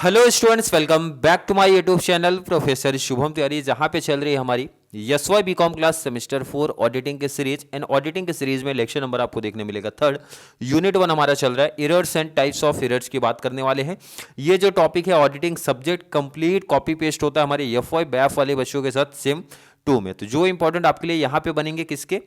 Hello students, welcome back to my YouTube channel professor Shubham Tiwari, जहां पे चल रही है हमारी YSY BCom class semester 4 auditing के सीरीज। एंड ऑडिटिंग के सीरीज में लेक्चर नंबर आपको देखने मिलेगा 3rd। यूनिट 1 हमारा चल रहा है, errors and types of errors की बात करने वाले हैं। ये जो टॉपिक है auditing subject complete copy paste होता है हमारे FY बैफ वाले बच्चों के साथ सेम 2 में। तो जो इंपॉर्टेंट आपके लिए यहाँ पे बनेंगे किसके,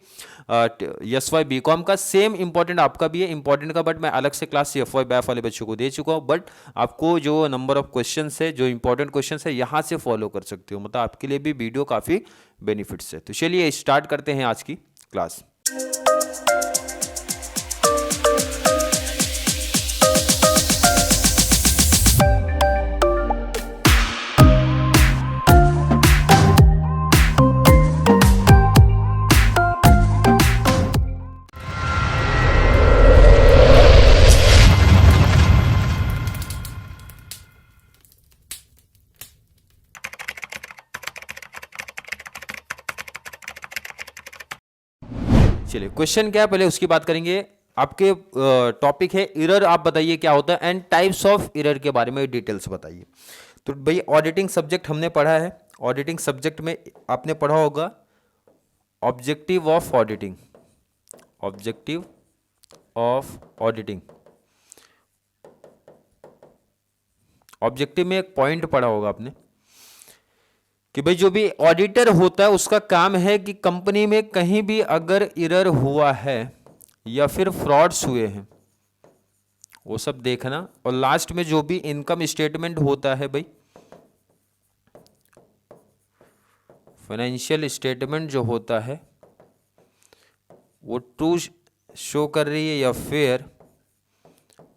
YSY बीकॉम का सेम इंपॉर्टेंट आपका भी है इंपॉर्टेंट का, बट मैं अलग से क्लास FY बैफ वाले बच्चों को दे चुका हूँ। बट आपको जो नंबर ऑफ क्वेश्चंस है, जो इंपॉर्टेंट क्वेश्चंस है, यहाँ से फॉलो कर सकते हो। मतलब आपके लिए भी वीडियो काफ़ी बेनिफिट्स है। तो चलिए स्टार्ट करते हैं आज की क्लास। चलिए क्वेश्चन क्या है पहले उसकी बात करेंगे। आपके टॉपिक है एरर, आप बताइए क्या होता है एंड टाइप्स ऑफ एरर के बारे में डिटेल्स बताइए। तो भाई ऑडिटिंग सब्जेक्ट हमने पढ़ा है। ऑडिटिंग सब्जेक्ट में आपने पढ़ा होगा objective of auditing, objective of auditing. Objective में एक पॉइंट पढ़ा होगा आपने कि भाई जो भी ऑडिटर होता है उसका काम है कि कंपनी में कहीं भी अगर एरर हुआ है या फिर फ्रॉड्स हुए हैं वो सब देखना। और लास्ट में जो भी इनकम स्टेटमेंट होता है भाई, फाइनेंशियल स्टेटमेंट जो होता है वो ट्रू शो कर रही है या फिर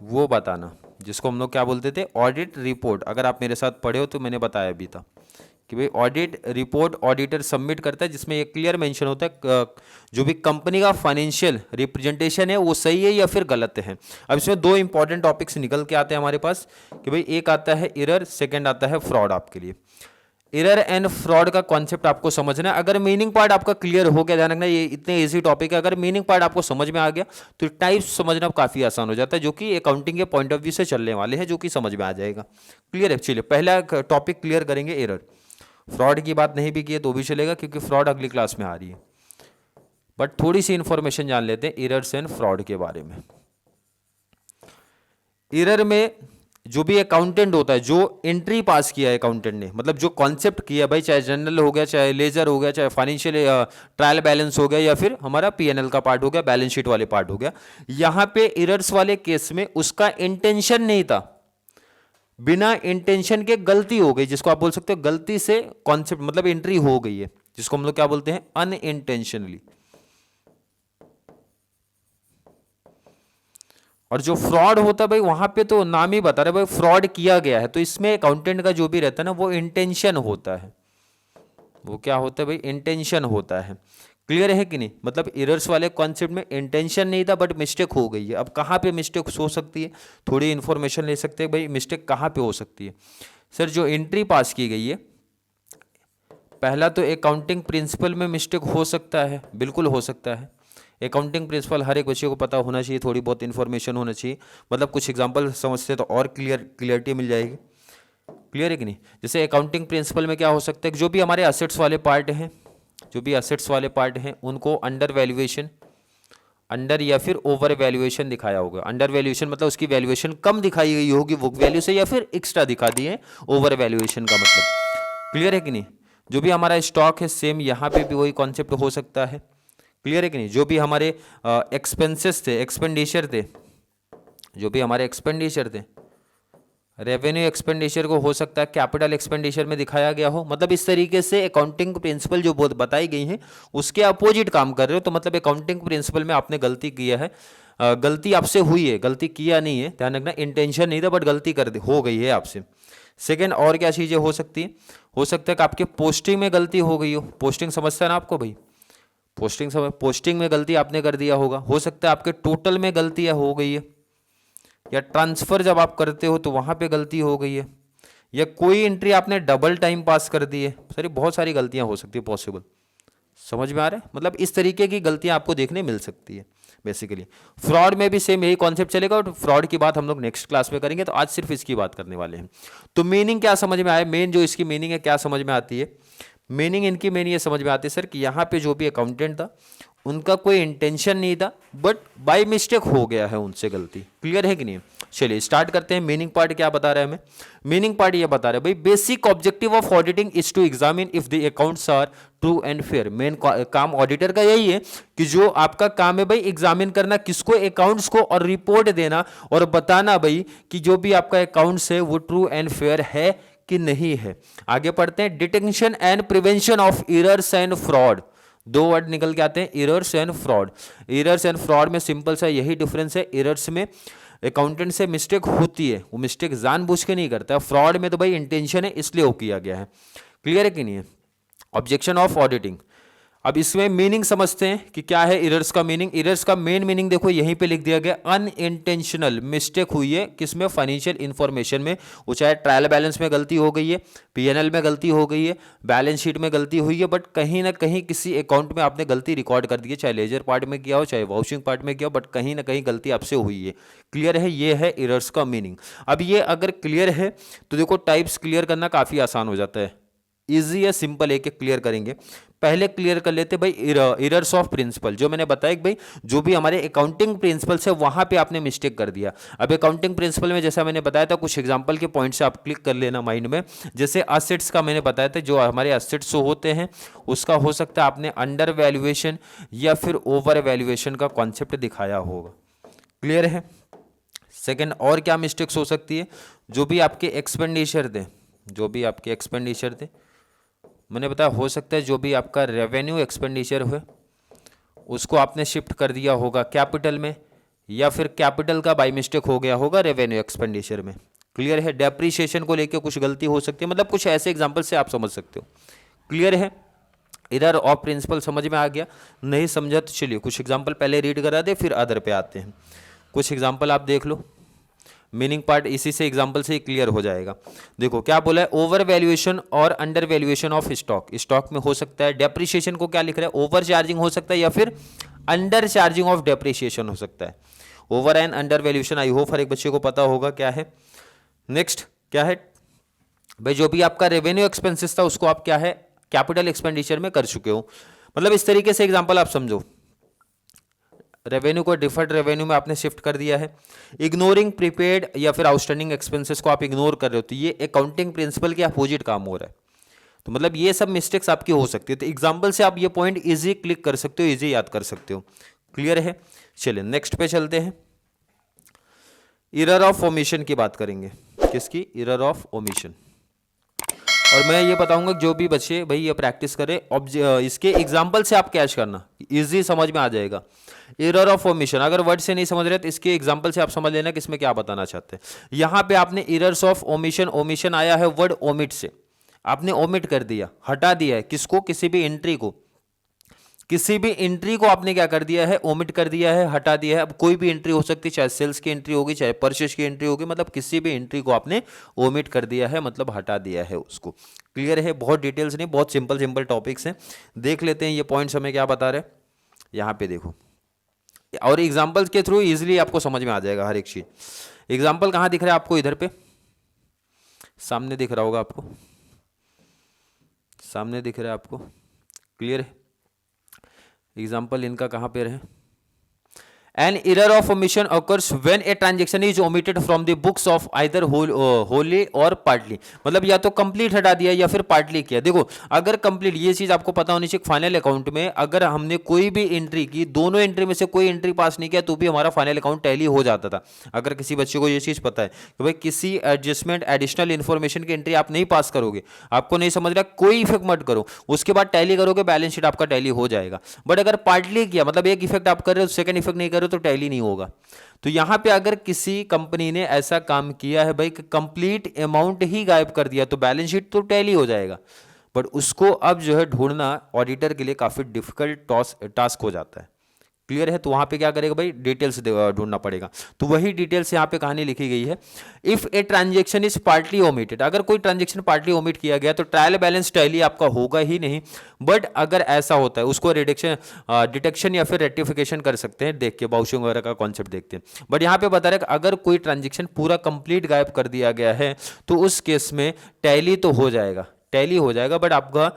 वो बताना, जिसको हम लोग क्या बोलते थे, ऑडिट रिपोर्ट। अगर आप मेरे साथ पढ़े हो तो मैंने बताया भी था कि भाई ऑडिट रिपोर्ट ऑडिटर सबमिट करता है, जिसमें एक क्लियर मेंशन होता है जो भी कंपनी का फाइनेंशियल रिप्रेजेंटेशन है वो सही है या फिर गलत है। अब इसमें 2 इंपॉर्टेंट टॉपिक्स निकल के आते हैं हमारे पास कि भाई एक आता है एरर, सेकंड आता है फ्रॉड। आपके लिए एरर एंड फ्रॉड का कॉन्सेप्ट आपको समझना है। अगर मीनिंग पार्ट आपका क्लियर हो गया, ध्यान रखना ये इतने इजी टॉपिक है, अगर मीनिंग पार्ट आपको समझ में आ गया तो टाइप्स समझना काफी आसान हो जाता है, जो कि अकाउंटिंग के पॉइंट ऑफ व्यू से चलने वाले हैं, जो कि समझ में आ जाएगा। क्लियर है? चलिए पहला टॉपिक क्लियर करेंगे एरर। फ्रॉड की बात नहीं भी की है तो भी चलेगा, क्योंकि फ्रॉड अगली क्लास में आ रही है। बट थोड़ी सी इंफॉर्मेशन जान लेते हैं एरर्स एंड फ्रॉड के बारे में। एरर में जो भी अकाउंटेंट होता है, जो एंट्री पास किया है अकाउंटेंट ने, मतलब जो कॉन्सेप्ट किया भाई, चाहे जनरल हो गया, चाहे लेजर हो गया, चाहे फाइनेंशियल ट्रायल बैलेंस हो गया, या फिर हमारा PNL का पार्ट हो गया, बैलेंस शीट वाले पार्ट हो गया। यहां पे एरर्स वाले केस में उसका इंटेंशन नहीं था, बिना इंटेंशन के गलती हो गई, जिसको आप बोल सकते हो गलती से कॉन्सेप्ट मतलब एंट्री हो गई है, जिसको हम लोग क्या बोलते हैं, अनइंटेंशनली। और जो फ्रॉड होता है भाई, वहां पे तो नाम ही बता रहे भाई फ्रॉड किया गया है, तो इसमें अकाउंटेंट का जो भी रहता है ना वो इंटेंशन होता है। वो क्या होता है भाई, इंटेंशन होता है। क्लियर है कि नहीं? मतलब एरर्स वाले कॉन्सेप्ट में इंटेंशन नहीं था बट मिस्टेक हो गई है। अब कहाँ पे मिस्टेक हो सकती है, थोड़ी इन्फॉर्मेशन ले सकते हैं भाई, मिस्टेक कहाँ पे हो सकती है। सर जो एंट्री पास की गई है, पहला तो अकाउंटिंग प्रिंसिपल में मिस्टेक हो सकता है, बिल्कुल हो सकता है। अकाउंटिंग प्रिंसिपल हर एक बच्चे को पता होना चाहिए, थोड़ी बहुत इन्फॉर्मेशन होना चाहिए। मतलब कुछ एग्जांपल समझते तो और क्लियरिटी मिल जाएगी। क्लियर है कि नहीं? जैसे अकाउंटिंग प्रिंसिपल में क्या हो सकता है, जो भी हमारे असेट्स वाले पार्ट हैं, जो भी असेट्स वाले पार्ट हैं उनको अंडर वैल्यूएशन, अंडर या फिर ओवर वैल्यूएशन दिखाया होगा। अंडर वैल्यूएशन मतलब उसकी वैल्यूएशन कम दिखाई गई होगी बुक वैल्यू से, या फिर एक्स्ट्रा दिखा दी है ओवर वैल्यूएशन का मतलब। क्लियर है कि नहीं? जो भी हमारा स्टॉक है सेम यहाँ पे भी वही कॉन्सेप्ट हो सकता है। क्लियर है कि नहीं? जो भी हमारे एक्सपेंसेस थे, एक्सपेंडिचर थे, जो भी हमारे एक्सपेंडिचर थे, रेवेन्यू एक्सपेंडिचर को हो सकता है कैपिटल एक्सपेंडिचर में दिखाया गया हो। मतलब इस तरीके से अकाउंटिंग प्रिंसिपल जो बहुत बताई गई हैं उसके अपोजिट काम कर रहे हो, तो मतलब अकाउंटिंग प्रिंसिपल में आपने गलती किया है, गलती आपसे हुई है, गलती किया नहीं है, ध्यान रखना, इंटेंशन नहीं था बट गलती कर दी हो गई है आपसे। सेकेंड, और क्या चीज़ें हो सकती है, हो सकता है कि आपके पोस्टिंग में गलती हो गई हो। पोस्टिंग समझता है ना आपको भाई, पोस्टिंग में गलती आपने कर दिया होगा। हो सकता है आपके टोटल में गलतियाँ हो गई है, या ट्रांसफर जब आप करते हो तो वहां पे गलती हो गई है, या कोई एंट्री आपने डबल टाइम पास कर दी है। सॉरी, बहुत सारी गलतियां हो सकती है पॉसिबल। समझ में आ रहा है? मतलब इस तरीके की गलतियां आपको देखने मिल सकती है। बेसिकली। फ्रॉड में भी सेम यही कॉन्सेप्ट चलेगा, और फ्रॉड की बात हम लोग नेक्स्ट क्लास में करेंगे, तो आज सिर्फ इसकी बात करने वाले हैं। तो मीनिंग क्या समझ में आया, मेन जो इसकी मीनिंग है क्या समझ में आती है, मीनिंग इनकी मेन ये समझ में आती है सर कि यहाँ पे जो भी अकाउंटेंट था उनका कोई इंटेंशन नहीं था, बट बाय मिस्टेक हो गया है उनसे गलती। क्लियर है कि नहीं? चलिए स्टार्ट करते हैं। मीनिंग पार्ट क्या बता रहा है हमें, मीनिंग पार्ट ये बता रहा है भाई basic objective of auditing is to examine if the accounts are true and fair. Main काम ऑडिटर का यही है कि जो आपका काम है भाई एग्जामिन करना किसको, अकाउंट्स को, और रिपोर्ट देना और बताना भाई कि जो भी आपका अकाउंट्स है वो ट्रू एंड फेयर है कि नहीं है। आगे पढ़ते हैं। Detection and prevention of errors and fraud, दो वर्ड निकल के आते हैं, errors and fraud. Errors and fraud में सिंपल सा यही डिफरेंस है, एरर्स में अकाउंटेंट से मिस्टेक होती है, वो मिस्टेक जानबूझ के नहीं करता है, फ्रॉड में तो भाई इंटेंशन है इसलिए वो किया गया है। क्लियर है कि नहीं है? Objection of auditing. अब इसमें मीनिंग समझते हैं कि क्या है एरर्स का मीनिंग। एरर्स का मेन मीनिंग देखो यहीं पे लिख दिया गया, अनइंटेंशनल मिस्टेक हुई है किसमें, फाइनेंशियल इंफॉर्मेशन में, वो चाहे ट्रायल बैलेंस में गलती हो गई है, पीएनएल में गलती हो गई है, बैलेंस शीट में गलती हुई है, बट कहीं ना कहीं किसी अकाउंट में आपने गलती रिकॉर्ड कर दी है, चाहे लेजर पार्ट में किया हो चाहे वाउचिंग पार्ट में किया हो, बट कहीं ना कहीं गलती आपसे हुई है। क्लियर है? ये है एरर्स का मीनिंग। अब ये अगर क्लियर है तो देखो टाइप्स क्लियर करना काफ़ी आसान हो जाता है, ईजी है, सिंपल एक एक क्लियर करेंगे। पहले क्लियर कर लेते भाई एरर्स ऑफ प्रिंसिपल, जो मैंने बताया कि भाई जो भी हमारे अकाउंटिंग प्रिंसिपल्स है वहां पे आपने मिस्टेक कर दिया। अब अकाउंटिंग प्रिंसिपल में जैसा मैंने बताया था, कुछ एग्जांपल के पॉइंट से आप क्लिक कर लेना माइंड में। जैसे असेट्स का मैंने बताया था, जो हमारे असेट्स होते हैं उसका हो सकता है आपने अंडर वैल्यूएशन या फिर ओवर वैल्यूएशन का कॉन्सेप्ट दिखाया होगा। क्लियर है? सेकेंड, और क्या मिस्टेक्स हो सकती है, जो भी आपके एक्सपेंडिचर थे, जो भी आपके एक्सपेंडिचर थे मैंने बताया, हो सकता है जो भी आपका रेवेन्यू एक्सपेंडिचर हुए उसको आपने शिफ्ट कर दिया होगा कैपिटल में, या फिर कैपिटल का बाय मिस्टेक हो गया होगा रेवेन्यू एक्सपेंडिचर में। क्लियर है? डेप्रीशिएशन को लेकर कुछ गलती हो सकती है, मतलब कुछ ऐसे एग्जांपल से आप समझ सकते हो। क्लियर है? एरर ऑफ प्रिंसिपल समझ में आ गया? नहीं समझा तो चलिए कुछ एग्जाम्पल पहले रीड करा दे, फिर अदर पे आते हैं। कुछ एग्जाम्पल आप देख लो, मीनिंग पार्ट इसी से एग्जांपल से ही क्लियर हो जाएगा। देखो क्या बोला है, ओवर वैल्यूएशन और under valuation of stock. Stock में हो सकता है डेप्रिसिएशन को क्या लिख रहा है, ओवर चार्जिंग हो सकता है या फिर अंडर चार्जिंग ऑफ डेप्रिसिएशन हो सकता है। Over and under valuation I hope हर एक बच्चे को पता होगा क्या है। नेक्स्ट क्या है भाई, जो भी आपका रेवेन्यू एक्सपेंसेस था उसको आप क्या है कैपिटल एक्सपेंडिचर में कर चुके हो। मतलब इस तरीके से एग्जाम्पल आप समझो, रेवेन्यू को डिफर्ड रेवेन्यू में आपने शिफ्ट कर दिया है। इग्नोरिंग प्रीपेड या फिर आउटस्टैंडिंग एक्सपेंसेस को आप इग्नोर कर रहे हो, तो ये अकाउंटिंग प्रिंसिपल के अपोजिट काम हो रहा है। तो मतलब ये सब मिस्टेक्स आपकी हो सकती है। तो एग्जांपल से आप ये पॉइंट इजी क्लिक कर सकते हो, इजी याद कर सकते हो। क्लियर है? चलिए नेक्स्ट पे चलते हैं। एरर ऑफ ओमिशन की बात करेंगे। किसकी? Error of omission. और मैं ये बताऊंगा जो भी बच्चे भाई ये प्रैक्टिस करें, इसके एग्जाम्पल से आप कैच करना, इजी समझ में आ जाएगा। एरर ऑफ ओमिशन, अगर वर्ड से नहीं समझ रहे तो इसके एग्जाम्पल से आप समझ लेना कि इसमें क्या बताना चाहते हैं। यहां पे आपने एरर्स ऑफ ओमिशन, ओमिशन आया है वर्ड ओमिट से, आपने ओमिट कर दिया, हटा दिया है किसको, किसी भी एंट्री को, किसी भी एंट्री को आपने क्या कर दिया है, ओमिट कर दिया है, हटा दिया है। अब कोई भी एंट्री हो सकती है, चाहे सेल्स की एंट्री होगी चाहे परचेज की एंट्री होगी, मतलब किसी भी एंट्री को आपने ओमिट कर दिया है, मतलब हटा दिया है उसको। क्लियर है? बहुत डिटेल्स नहीं, बहुत सिंपल सिंपल टॉपिक्स हैं। देख लेते हैं ये पॉइंट्स हमें क्या बता रहे हैं। यहाँ पे देखो, और एग्जाम्पल्स के थ्रू इजिली आपको समझ में आ जाएगा हर एक चीज। एग्जाम्पल कहाँ दिख रहा है आपको? इधर पे सामने दिख रहा होगा आपको, सामने दिख रहा है आपको। क्लियर है? एग्जाम्पल इनका कहाँ पे रहे? An error of omission occurs when a transaction is omitted from the books of either wholly or partly। मतलब या तो कंप्लीट हटा दिया या फिर पार्टली किया। देखो अगर कंप्लीट, ये चीज आपको पता होनी चाहिए, फाइनल अकाउंट में अगर हमने कोई भी एंट्री की, दोनों एंट्री में से कोई एंट्री पास नहीं किया तो भी हमारा फाइनल अकाउंट टैली हो जाता था। अगर किसी बच्चे को ये चीज पता है कि भाई किसी एडजस्टमेंट एडिशनल इन्फॉर्मेशन की एंट्री आप नहीं पास करोगे, आपको नहीं समझ रहा, कोई इफेक्ट मत करो, उसके बाद टैली करोगे, बैलेंस शीट आपका टैली हो जाएगा। बट अगर पार्टली किया, मतलब एक इफेक्ट आप कर रहे हो, सेकंड इफेक्ट नहीं कर रहे तो टैली नहीं होगा। तो यहां पे अगर किसी कंपनी ने ऐसा काम किया है भाई कि कंप्लीट अमाउंट ही गायब कर दिया, तो बैलेंस शीट तो टैली हो जाएगा, बट उसको अब जो है ढूंढना ऑडिटर के लिए काफी डिफिकल्ट टास्क हो जाता है। क्लियर है। तो वहां पे क्या करेगा भाई, डिटेल्स ढूंढना पड़ेगा। तो वही डिटेल्स यहाँ पे कहानी लिखी गई है। If a transaction is partly omitted, अगर कोई ट्रांजेक्शन पार्टली ओमिट किया गया तो ट्रायल बैलेंस टैली आपका होगा ही नहीं। बट अगर ऐसा होता है उसको डिटेक्शन या फिर रेक्टिफिकेशन कर सकते हैं, देख के वाउचिंग वगैरह का कॉन्सेप्ट देखते हैं। बट यहाँ पे बता रहे कि अगर कोई ट्रांजेक्शन पूरा कंप्लीट गायब कर दिया गया है तो उस केस में टैली तो हो जाएगा, टैली हो जाएगा, बट आपका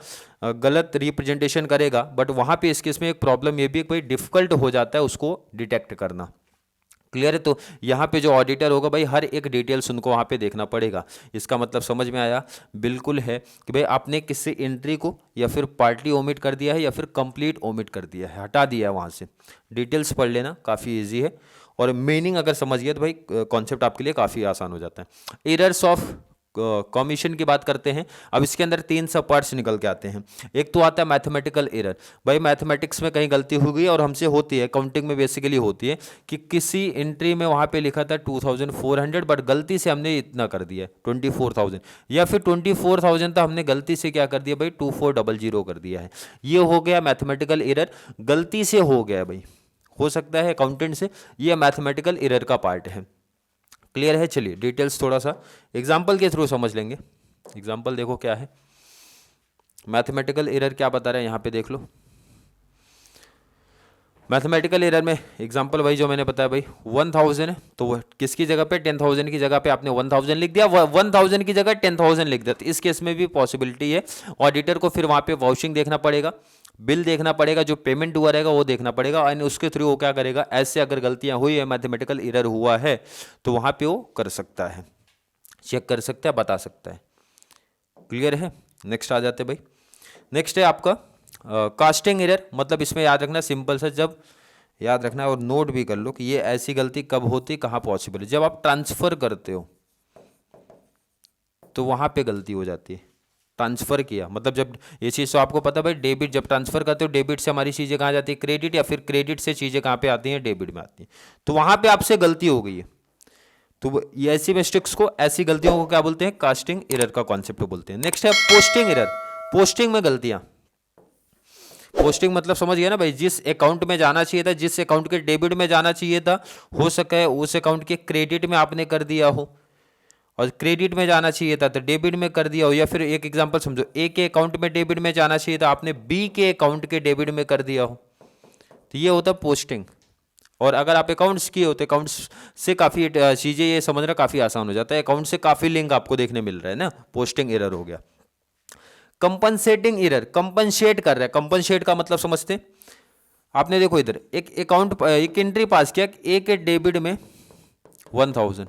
गलत रिप्रेजेंटेशन करेगा। बट वहां पे इस केस में एक प्रॉब्लम ये भी कोई डिफिकल्ट हो जाता है उसको डिटेक्ट करना। क्लियर है। तो यहाँ पे जो ऑडिटर होगा भाई हर एक डिटेल्स उनको वहाँ पे देखना पड़ेगा। इसका मतलब समझ में आया? बिल्कुल है कि भाई आपने किसी एंट्री को या फिर पार्टली ओमिट कर दिया है या फिर कंप्लीट ओमिट कर दिया है, हटा दिया है वहाँ से। डिटेल्स पढ़ लेना, काफ़ी ईजी है। और मीनिंग अगर समझिए तो भाई कॉन्सेप्ट आपके लिए काफ़ी आसान हो जाता है। एरर्स ऑफ कमीशन की बात करते हैं। अब इसके अंदर 3 सब पार्ट्स निकल के आते हैं। एक तो आता है मैथमेटिकल एरर। भाई मैथमेटिक्स में कहीं गलती हो गई और हमसे होती है, काउंटिंग में बेसिकली होती है कि किसी एंट्री में वहाँ पे लिखा था 2400 बट गलती से हमने इतना कर दिया 24,000, या फिर 24,000 था, हमने गलती से क्या कर दिया भाई 2400 कर दिया है। ये हो गया मैथमेटिकल एरर, गलती से हो गया भाई, हो सकता है अकाउंटेंट से, ये मैथमेटिकल एरर का पार्ट है। क्लियर है। चलिए डिटेल्स थोड़ा सा एग्जाम्पल के थ्रू समझ लेंगे। एग्जाम्पल देखो क्या है, मैथमेटिकल एरर क्या बता रहा है यहाँ पे देख लो। मैथमेटिकल एरर में एग्जाम्पल वही जो मैंने बताया भाई 1000 है, तो वो किसकी जगह पे 10,000 की जगह पे आपने 1000 लिख दिया, 1000 की जगह 10,000 लिख दिया। तो इस केस में भी पॉसिबिलिटी है ऑडिटर को फिर वहाँ पे वाउचिंग देखना पड़ेगा, बिल देखना पड़ेगा, जो पेमेंट हुआ रहेगा वो देखना पड़ेगा, और उसके थ्रू वो क्या करेगा, ऐसे अगर गलतियां हुई है, मैथमेटिकल एरर हुआ है तो वहाँ पे वो कर सकता है, चेक कर सकता है, बता सकता है। क्लियर है। नेक्स्ट आ जाते भाई। नेक्स्ट है आपका कास्टिंग एरर। मतलब इसमें याद रखना सिंपल सा, जब याद रखना और नोट भी कर लो कि ये ऐसी गलती कब होती, कहाँ पॉसिबल है। जब आप ट्रांसफर करते हो तो वहाँ पे गलती हो जाती है। ट्रांसफर किया मतलब जब ये चीज़ तो आपको पता भाई, डेबिट जब ट्रांसफर करते हो, डेबिट से हमारी चीज़ें कहाँ जाती है, क्रेडिट, या फिर क्रेडिट से चीज़ें कहाँ पे आती हैं, डेबिट में आती हैं। तो वहाँ पे आपसे गलती हो गई है, तो ये ऐसी मिस्टेक्स को, ऐसी गलतियों को क्या बोलते हैं, कास्टिंग एरर का कॉन्सेप्ट बोलते हैं। नेक्स्ट है पोस्टिंग एरर। पोस्टिंग में गलतियां, पोस्टिंग मतलब समझ गया ना भाई, जिस अकाउंट में जाना चाहिए था, जिस अकाउंट के डेबिट में जाना चाहिए था, हो सके है उस अकाउंट के क्रेडिट में आपने कर दिया हो, और क्रेडिट में जाना चाहिए था तो डेबिट में कर दिया हो। या फिर एक एग्जांपल समझो, ए के अकाउंट में डेबिट में जाना चाहिए था, आपने बी के अकाउंट के डेबिट में कर दिया हो, तो ये होता है पोस्टिंग। और अगर आप अकाउंट्स किए होते, अकाउंट्स से काफ़ी चीज़ें ये समझना काफ़ी आसान हो जाता है, अकाउंट से काफ़ी लिंक आपको देखने मिल रहा है ना, पोस्टिंग एरर हो गया। कंपनसेटिंग एरर, कंपनसेट कर रहा है। कंपनसेट का मतलब समझते हैं, आपने देखो इधर एक अकाउंट, एक एंट्री पास किया, ए के डेबिट में 1000,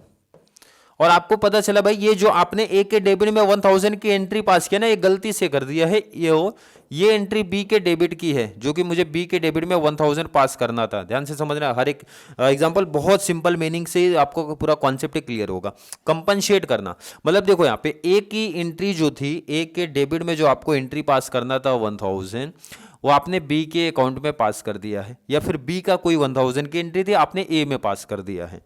और आपको पता चला भाई ये जो आपने ए के डेबिट में 1000 की एंट्री पास किया ना, ये गलती से कर दिया है, ये एंट्री बी के डेबिट की है, जो कि मुझे बी के डेबिट में 1000 पास करना था। ध्यान से समझना, हर एक एग्जांपल बहुत सिंपल मीनिंग से आपको पूरा कॉन्सेप्ट क्लियर होगा। कंपनसेट करना मतलब देखो यहाँ पे ए की एंट्री जो थी, ए के डेबिट में जो आपको एंट्री पास करना था 1000, वो आपने बी के अकाउंट में पास कर दिया है, या फिर बी का कोई 1000 की एंट्री थी, आपने ए में पास कर दिया है,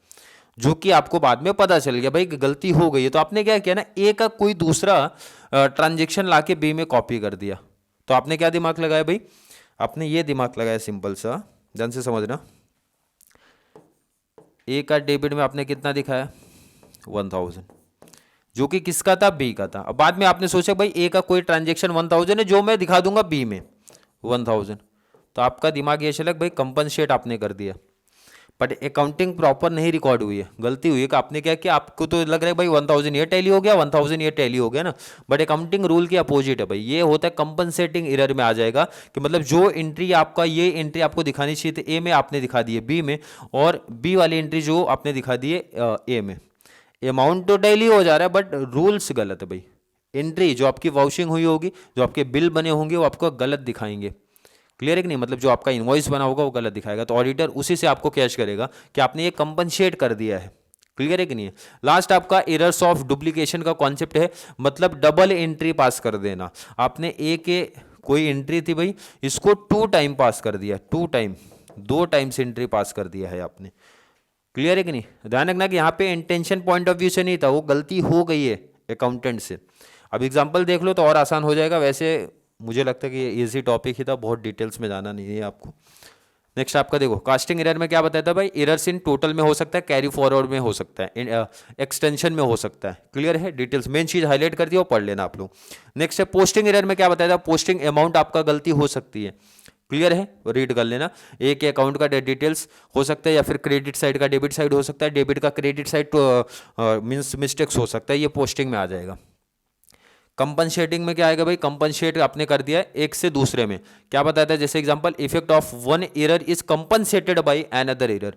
जो कि आपको बाद में पता चल गया भाई गलती हो गई है। तो आपने क्या किया ना, ए का कोई दूसरा ट्रांजेक्शन लाके बी में कॉपी कर दिया। तो आपने क्या दिमाग लगाया भाई, आपने ये दिमाग लगाया सिंपल सा, ध्यान से समझना, ए का डेबिट में आपने कितना दिखाया 1000, जो कि किसका था, बी का था। अब बाद में आपने सोचा भाई ए का कोई ट्रांजेक्शन 1000 है जो मैं दिखा दूंगा बी में 1000, तो आपका दिमाग ये चला भाई कंपनसेट आपने कर दिया, बट अकाउंटिंग प्रॉपर नहीं रिकॉर्ड हुई है, गलती हुई है कि आपने क्या किया, आपको तो लग रहा है भाई 1000 ये टैली हो गया, 1000 ये टैली हो गया ना, बट अकाउंटिंग रूल के अपोजिट है भाई, ये होता है कंपनसेटिंग एरर में आ जाएगा कि मतलब जो एंट्री आपका, ये एंट्री आपको दिखानी चाहिए थी ए में, आपने दिखा दी है बी में, और बी वाली एंट्री जो आपने दिखा दी है ए में। अमाउंट तो टैली हो जा रहा है बट रूल्स गलत है भाई, एंट्री जो आपकी वाउचिंग हुई होगी, जो आपके बिल बने होंगे वो आपको गलत दिखाएंगे। क्लियर है कि नहीं, मतलब जो आपका इनवॉइस बना होगा वो गलत दिखाएगा, तो ऑडिटर उसी से आपको कैश करेगा कि आपने ये कंपनसेट कर दिया है। क्लियर है कि नहीं है। लास्ट आपका एरर्स ऑफ डुप्लीकेशन का कॉन्सेप्ट है, मतलब डबल एंट्री पास कर देना। आपने ए के कोई एंट्री थी भाई, इसको 2 टाइम पास कर दिया, 2 टाइम, 2 टाइम्स एंट्री पास कर दिया है आपने। क्लियर है कि नहीं। ध्यान रखना कि यहाँ पे इंटेंशन पॉइंट ऑफ व्यू से नहीं था, वो गलती हो गई है अकाउंटेंट से। अब एग्जाम्पल देख लो तो और आसान हो जाएगा। वैसे मुझे लगता है कि ये इजी टॉपिक ही था, बहुत डिटेल्स में जाना नहीं है आपको। नेक्स्ट आपका देखो कास्टिंग एरर में क्या बताया था भाई, एरर्स इन टोटल में हो सकता है, कैरी फॉरवर्ड में हो सकता है, एक्सटेंशन में हो सकता है। क्लियर है, डिटेल्स मेन चीज हाईलाइट कर दी और पढ़ लेना आप लोग। नेक्स्ट है पोस्टिंग एरर में क्या बताया था, पोस्टिंग अमाउंट आपका गलती हो सकती है। क्लियर है, रीड कर लेना। एक अकाउंट का डिटेल्स हो सकता है या फिर क्रेडिट साइड का डेबिट साइड हो सकता है, डेबिट का क्रेडिट साइड मीन्स मिस्टेक्स हो सकता है, ये पोस्टिंग में आ जाएगा। कंपनसेटिंग में क्या आएगा भाई, कंपनसेट आपने कर दिया है एक से दूसरे में, क्या बताया था जैसे example, effect of one error is compensated by another error.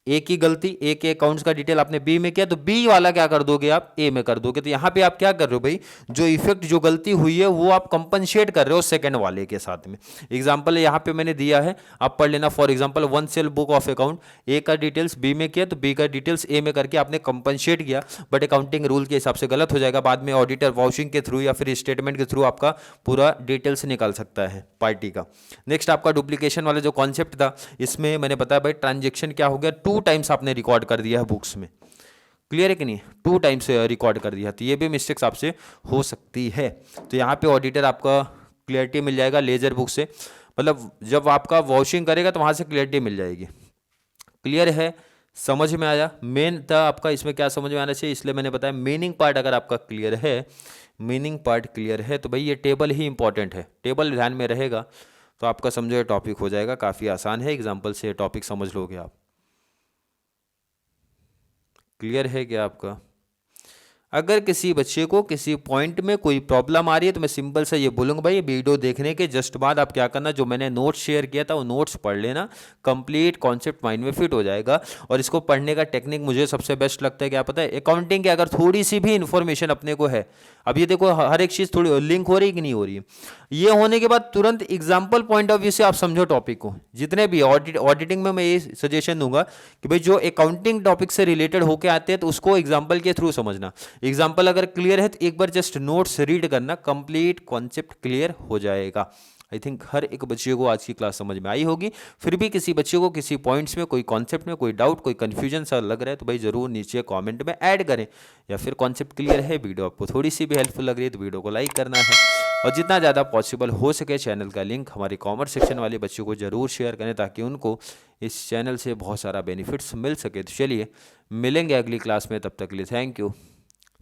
एक ही गलती, एक अकाउंट्स का डिटेल आपने बी में किया तो बी वाला क्या कर दोगे आप, ए में कर दोगे। तो यहां पे आप क्या कर रहे हो भाई, जो इफेक्ट जो गलती हुई है वो आप कंपनसेट कर रहे हो सेकंड वाले के साथ में। एग्जांपल यहां पे मैंने दिया है, आप पढ़ लेना। For example one sale book of account, A का डिटेल्स बी में किया तो बी का डिटेल्स ए में करके आपने कंपनसेट किया, बट अकाउंटिंग रूल के हिसाब से गलत हो जाएगा। बाद में ऑडिटर वाउचिंग के थ्रू या फिर स्टेटमेंट के थ्रू आपका पूरा डिटेल्स निकाल सकता है पार्टी का। नेक्स्ट आपका डुप्लीकेशन वाला जो कॉन्सेप्ट था, इसमें मैंने बताया भाई ट्रांजेक्शन क्या हो गया, 2 टाइम्स आपने रिकॉर्ड कर दिया है बुक्स में। क्लियर है कि नहीं, 2 टाइम्स रिकॉर्ड कर दिया, तो ये भी मिस्टेक्स आपसे हो सकती है। तो यहाँ पे ऑडिटर आपका क्लियरिटी मिल जाएगा लेजर बुक से, मतलब जब आपका वॉशिंग करेगा तो वहाँ से क्लियरिटी मिल जाएगी। क्लियर है, समझ में आया। मेन था आपका इसमें क्या समझ में आना चाहिए, इसलिए मैंने बताया मीनिंग पार्ट अगर आपका क्लियर है, मीनिंग पार्ट क्लियर है तो भाई ये टेबल ही इंपॉर्टेंट है, टेबल ध्यान में रहेगा तो आपका समझो ये टॉपिक हो जाएगा, काफ़ी आसान है, एग्जाम्पल से टॉपिक समझ लोगे आप। क्लियर है क्या आपका। अगर किसी बच्चे को किसी पॉइंट में कोई प्रॉब्लम आ रही है तो मैं सिंपल से ये बोलूँगा भाई, वीडियो देखने के जस्ट बाद आप क्या करना, जो मैंने नोट्स शेयर किया था वो नोट्स पढ़ लेना, कंप्लीट कॉन्सेप्ट माइंड में फिट हो जाएगा। और इसको पढ़ने का टेक्निक मुझे सबसे बेस्ट लगता है क्या पता है, अकाउंटिंग की अगर थोड़ी सी भी इन्फॉर्मेशन अपने को है, अब ये देखो हर एक चीज़ थोड़ी लिंक हो रही है कि नहीं हो रही है, ये होने के बाद तुरंत एग्जाम्पल पॉइंट ऑफ व्यू से आप समझो टॉपिक को। जितने भी ऑडिटिंग में मैं ये सजेशन दूंगा कि भाई जो अकाउंटिंग टॉपिक से रिलेटेड होके आते हैं तो उसको एग्जाम्पल के थ्रू समझना। एग्जाम्पल अगर क्लियर है तो एक बार जस्ट नोट्स रीड करना, कंप्लीट कॉन्सेप्ट क्लियर हो जाएगा। आई थिंक हर एक बच्चे को आज की क्लास समझ में आई होगी। फिर भी किसी बच्चे को किसी पॉइंट्स में कोई कॉन्सेप्ट में कोई डाउट कोई कन्फ्यूजन सा लग रहा है तो भाई जरूर नीचे कमेंट में ऐड करें, या फिर कॉन्सेप्ट क्लियर है, वीडियो आपको थोड़ी सी भी हेल्पफुल लग रही है तो वीडियो को लाइक करना है, और जितना ज़्यादा पॉसिबल हो सके चैनल का लिंक हमारे कॉमर्स सेक्शन वाले बच्चों को ज़रूर शेयर करें ताकि उनको इस चैनल से बहुत सारा बेनिफिट्स मिल सके। तो चलिए मिलेंगे अगली क्लास में, तब तक के लिए थैंक यू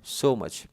सो मच।